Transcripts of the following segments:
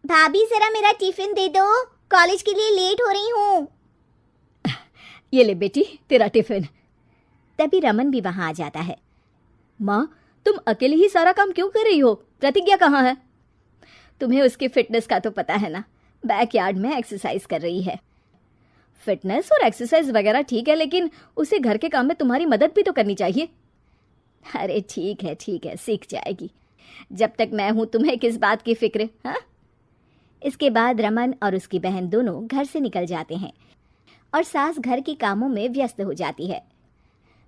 भाभी जरा मेरा टिफिन दे दो, कॉलेज के लिए लेट हो रही हूँ। ये ले बेटी तेरा टिफिन। तभी रमन भी वहां आ जाता है। माँ, तुम अकेले ही सारा काम क्यों कर रही हो? प्रतिज्ञा कहाँ है? तुम्हें उसकी फिटनेस का तो पता है ना, बैकयार्ड में एक्सरसाइज कर रही है। फिटनेस और एक्सरसाइज वगैरह ठीक है, लेकिन उसे घर के काम में तुम्हारी मदद भी तो करनी चाहिए। अरे ठीक है, सीख जाएगी। जब तक मैं हूं तुम्हें किस बात की फिक्र? हाँ। इसके बाद रमन और उसकी बहन दोनों घर से निकल जाते हैं और सास घर के कामों में व्यस्त हो जाती है।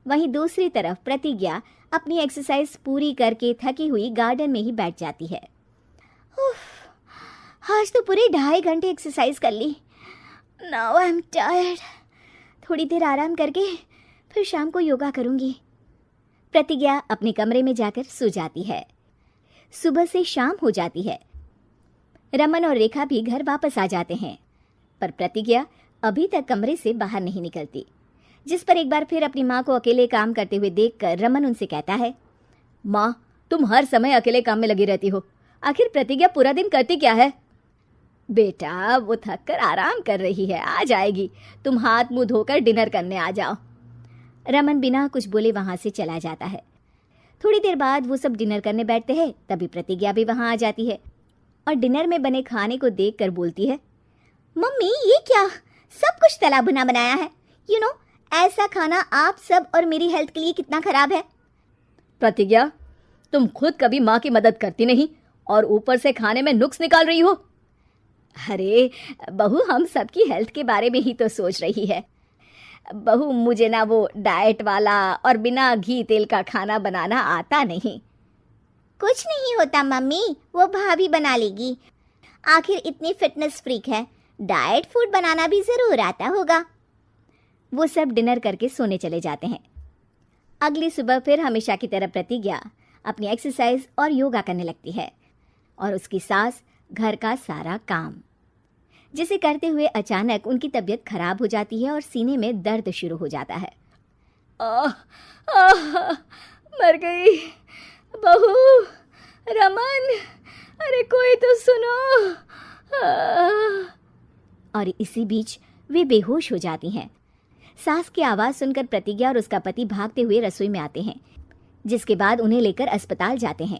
वहीं दूसरी तरफ प्रतिज्ञा अपनी एक्सरसाइज पूरी करके थकी हुई गार्डन में ही बैठ जाती है। आज तो पूरे 2.5 घंटे एक्सरसाइज कर ली। Now I am tired. थोड़ी देर आराम करके फिर शाम को योगा करूंगी। प्रतिज्ञा अपने कमरे में जाकर सो जाती है। सुबह से शाम हो जाती है। रमन और रेखा भी घर वापस आ जाते हैं, पर प्रतिज्ञा अभी तक कमरे से बाहर नहीं निकलती, जिस पर एक बार फिर अपनी माँ को अकेले काम करते हुए देखकर रमन उनसे कहता है, माँ, तुम हर समय अकेले काम में लगी रहती हो। आखिर प्रतिज्ञा पूरा दिन करती क्या है? बेटा, वो थक कर आराम कर रही है, आ जाएगी। तुम हाथ मुंह धोकर डिनर करने आ जाओ। रमन बिना कुछ बोले वहां से चला जाता है। थोड़ी देर बाद वो सब डिनर करने बैठते हैं। तभी प्रतिज्ञा भी वहां आ जाती है और डिनर में बने खाने को देखकर बोलती है, मम्मी ये क्या, सब कुछ तला भुना बनाया है। यू नो, ऐसा खाना आप सब और मेरी हेल्थ के लिए कितना खराब है। प्रतिज्ञा, तुम खुद कभी माँ की मदद करती नहीं और ऊपर से खाने में नुक्स निकाल रही हो। अरे बहू, हम सबकी हेल्थ के बारे में ही तो सोच रही है। बहू, मुझे ना वो डाइट वाला और बिना घी तेल का खाना बनाना आता नहीं। कुछ नहीं होता मम्मी, वो भाभी बना लेगी। आखिर इतनी फिटनेस फ्रीक है, डाइट फूड बनाना भी जरूर आता होगा। वो सब डिनर करके सोने चले जाते हैं। अगली सुबह फिर हमेशा की तरह प्रतिज्ञा अपनी एक्सरसाइज और योगा करने लगती है और उसकी सास घर का सारा काम, जिसे करते हुए अचानक उनकी तबीयत खराब हो जाती है और सीने में दर्द शुरू हो जाता है। मर गई बहू। रमन, अरे कोई तो सुनो। और इसी बीच वे बेहोश हो जाती हैं। सास की आवाज़ सुनकर प्रतिज्ञा और उसका पति भागते हुए रसोई में आते हैं, जिसके बाद उन्हें लेकर अस्पताल जाते हैं।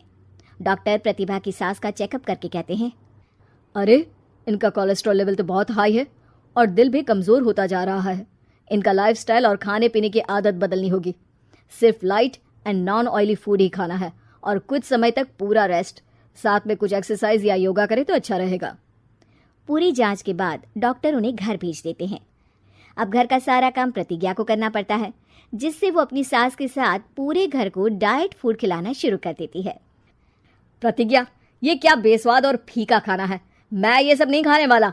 डॉक्टर प्रतिभा की सास का चेकअप करके कहते हैं, अरे इनका कोलेस्ट्रॉल लेवल तो बहुत हाई है और दिल भी कमज़ोर होता जा रहा है। इनका लाइफस्टाइल और खाने पीने की आदत बदलनी होगी। सिर्फ light and non oily food ही खाना है और कुछ समय तक पूरा रेस्ट, साथ में कुछ एक्सरसाइज या योगा करे तो अच्छा रहेगा। पूरी जांच के बाद डॉक्टर उन्हें घर भेज देते हैं। अब घर का सारा काम प्रतिज्ञा को करना पड़ता है, जिससे वो अपनी सास के साथ पूरे घर को डाइट फूड खिलाना शुरू कर देती है। प्रतिज्ञा, ये क्या बेस्वाद और फीका खाना है, मैं ये सब नहीं खाने वाला।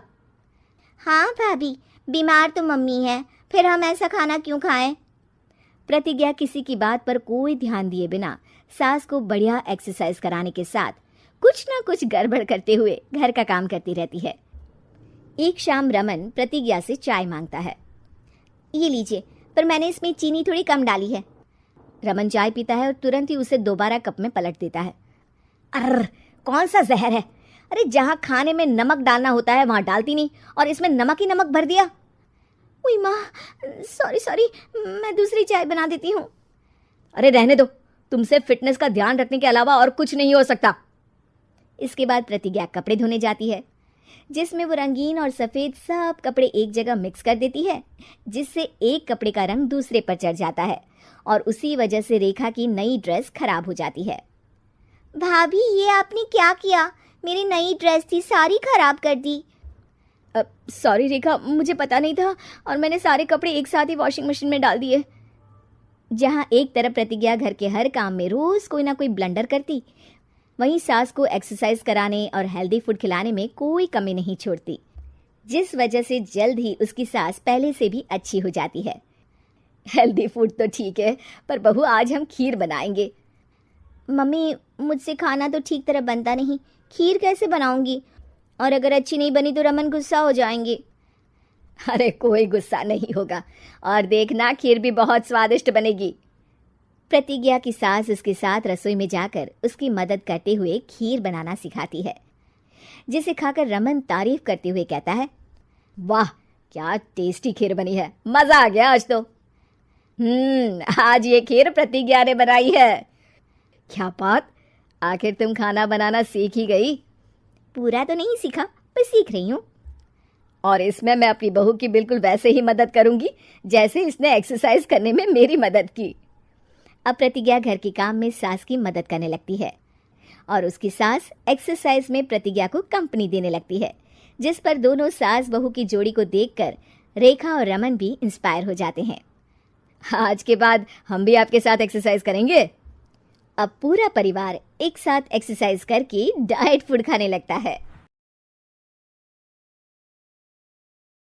हाँ भाभी, बीमार तो मम्मी है, फिर हम ऐसा खाना क्यों खाएं? प्रतिज्ञा किसी की बात पर कोई ध्यान दिए बिना सास को बढ़िया एक्सरसाइज कराने के साथ कुछ ना कुछ गड़बड़ करते हुए घर का काम करती रहती है। एक शाम रमन प्रतिज्ञा से चाय मांगता है। ये लीजिए, पर मैंने इसमें चीनी थोड़ी कम डाली है। रमन चाय पीता है और तुरंत ही उसे दोबारा कप में पलट देता है। अर्र, कौन सा जहर है? अरे जहाँ खाने में नमक डालना होता है वहाँ डालती नहीं और इसमें नमक ही नमक भर दिया। उई माँ, सॉरी, मैं दूसरी चाय बना देती हूँ। अरे रहने दो, तुमसे फिटनेस का ध्यान रखने के अलावा और कुछ नहीं हो सकता। इसके बाद प्रतिज्ञा कपड़े धोने जाती है, जिसमें वो रंगीन और सफ़ेद सब कपड़े एक जगह मिक्स कर देती है, जिससे एक कपड़े का रंग दूसरे पर चढ़ जाता है और उसी वजह से रेखा की नई ड्रेस खराब हो जाती है। भाभी, ये आपने क्या किया? मेरी नई ड्रेस थी, सारी खराब कर दी। सॉरी रेखा, मुझे पता नहीं था और मैंने सारे कपड़े एक साथ ही वॉशिंग मशीन में डाल दिए। जहाँ एक तरफ प्रतिज्ञा घर के हर काम में रोज कोई ना कोई ब्लंडर करती, वहीं सास को एक्सरसाइज कराने और हेल्दी फूड खिलाने में कोई कमी नहीं छोड़ती, जिस वजह से जल्द ही उसकी सास पहले से भी अच्छी हो जाती है। हेल्दी फूड तो ठीक है, पर बहू आज हम खीर बनाएंगे। मम्मी, मुझसे खाना तो ठीक तरह बनता नहीं, खीर कैसे बनाऊंगी? और अगर अच्छी नहीं बनी तो रमन गुस्सा हो जाएंगे। अरे कोई गुस्सा नहीं होगा और देखना, खीर भी बहुत स्वादिष्ट बनेगी। प्रतिज्ञा की सास उसके साथ रसोई में जाकर उसकी मदद करते हुए खीर बनाना सिखाती है। जिसे खाकर रमन तारीफ करते हुए कहता है, वाह क्या टेस्टी खीर बनी है, मजा आ गया आज तो। आज ये खीर प्रतिज्ञा ने बनाई है। क्या बात, आखिर तुम खाना बनाना सीख ही गई? पूरा तो नहीं सीखा पर सीख रही हूँ। और इसमें मैं अपनी बहू की बिल्कुल वैसे ही मदद करूंगी जैसे इसने एक्सरसाइज करने में मेरी मदद की। अब प्रतिज्ञा घर के काम में सास की मदद करने लगती है और उसकी सास एक्सरसाइज में प्रतिज्ञा को कंपनी देने लगती है, जिस पर दोनों सास बहू की जोड़ी को देखकर रेखा और रमन भी इंस्पायर हो जाते हैं। आज के बाद हम भी आपके साथ एक्सरसाइज करेंगे। अब पूरा परिवार एक साथ एक्सरसाइज करके डाइट फूड खाने लगता है।